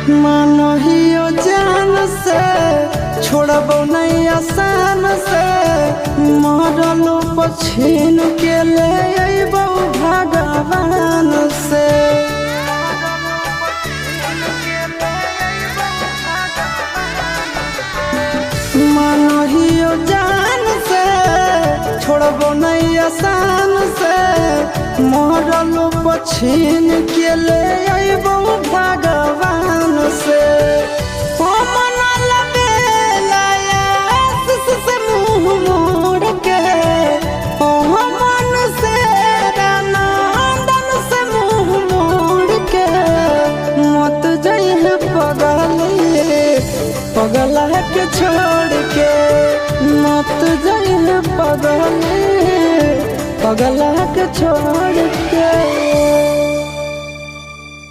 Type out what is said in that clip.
मानहियो जान से छोड़बो नहीं आसान से मरलो पछीन के ले अइबो भगवान से। मानहियो जान से छोड़बो नहीं आसान से मरलो पछीन के ले अइबो भगवान से। पगला के छोड़ के मत जाइए पगला के छोड़ के।